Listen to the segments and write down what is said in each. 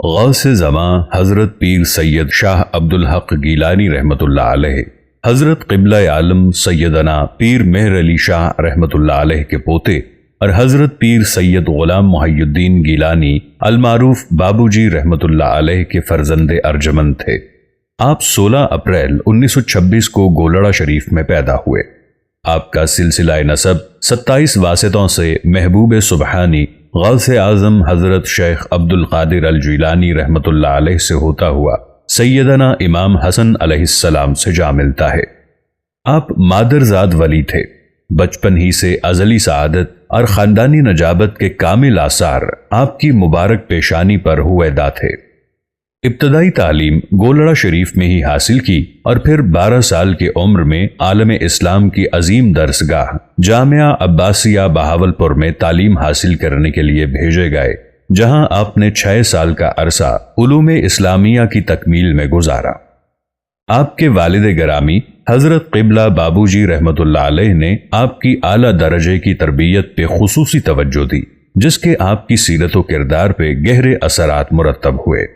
غوث زمان حضرت پیر سید شاہ عبدالحق گیلانی رحمۃ اللہ علیہ، حضرت قبلہ عالم سیدنا پیر مہر علی شاہ رحمۃ اللہ علیہ کے پوتے اور حضرت پیر سید غلام محی الدین گیلانی المعروف بابو جی رحمۃ اللہ علیہ کے فرزند ارجمند تھے۔ آپ 16 اپریل 1926 کو گولڑا شریف میں پیدا ہوئے۔ آپ کا سلسلہ نسب 27 واسطوں سے محبوب سبحانی غوث اعظم حضرت شیخ عبد القادر الجیلانی رحمۃ اللہ علیہ سے ہوتا ہوا سیدنا امام حسن علیہ السلام سے جا ملتا ہے۔ آپ مادرزاد ولی تھے۔ بچپن ہی سے ازلی سعادت اور خاندانی نجابت کے کامل آثار آپ کی مبارک پیشانی پر ہویدا تھے۔ ابتدائی تعلیم گولڑا شریف میں ہی حاصل کی اور پھر 12 سال کی عمر میں عالم اسلام کی عظیم درسگاہ جامعہ عباسیہ بہاولپور میں تعلیم حاصل کرنے کے لیے بھیجے گئے، جہاں آپ نے 6 سال کا عرصہ علوم اسلامیہ کی تکمیل میں گزارا۔ آپ کے والد گرامی حضرت قبلہ بابو جی رحمۃ اللہ علیہ نے آپ کی اعلیٰ درجے کی تربیت پہ خصوصی توجہ دی، جس کے آپ کی سیرت و کردار پہ گہرے اثرات مرتب ہوئے۔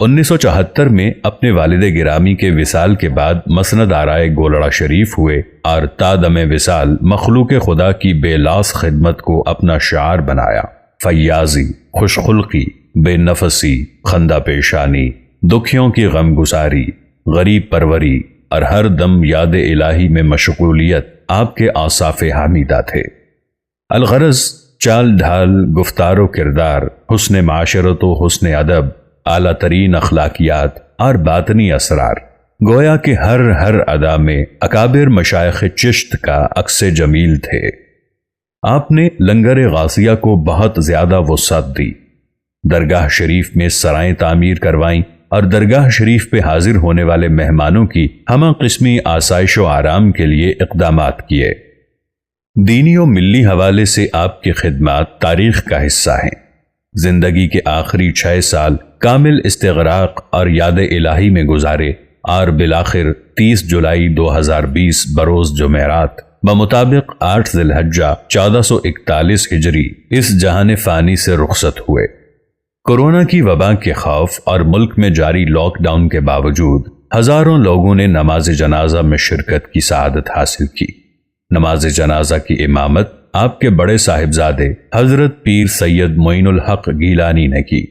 1974 میں اپنے والد گرامی کے وصال کے بعد مسند آرائے گولڑا شریف ہوئے اور تا دم وصال مخلوق خدا کی بے لاس خدمت کو اپنا شعار بنایا۔ فیاضی، خوش خلقی، بے نفسی، خندہ پیشانی، دکھیوں کی غم گساری، غریب پروری اور ہر دم یاد الہی میں مشغولیت آپ کے اوصاف حمیدہ تھے۔ الغرض چال ڈھال، گفتار و کردار، حسن معاشرت و حسن ادب، اعلیٰ ترین اخلاقیات اور باطنی اسرار، گویا کہ ہر ادا میں اکابر مشائخ چشت کا عکس جمیل تھے۔ آپ نے لنگر غازیہ کو بہت زیادہ وسعت دی، درگاہ شریف میں سرائیں تعمیر کروائیں اور درگاہ شریف پہ حاضر ہونے والے مہمانوں کی ہمہ قسمی آسائش و آرام کے لیے اقدامات کیے۔ دینی و ملی حوالے سے آپ کی خدمات تاریخ کا حصہ ہیں۔ زندگی کے آخری 6 سال کامل استغراق اور یاد الہی میں گزارے اور بالآخر 30 جولائی 2020 بروز جمعرات بمطابق 8 ذی الحجہ 1441 ہجری اس جہان فانی سے رخصت ہوئے۔ کورونا کی وبا کے خوف اور ملک میں جاری لاک ڈاؤن کے باوجود ہزاروں لوگوں نے نماز جنازہ میں شرکت کی سعادت حاصل کی۔ نماز جنازہ کی امامت آپ کے بڑے صاحبزادے حضرت پیر سید معین الحق گیلانی نے کی۔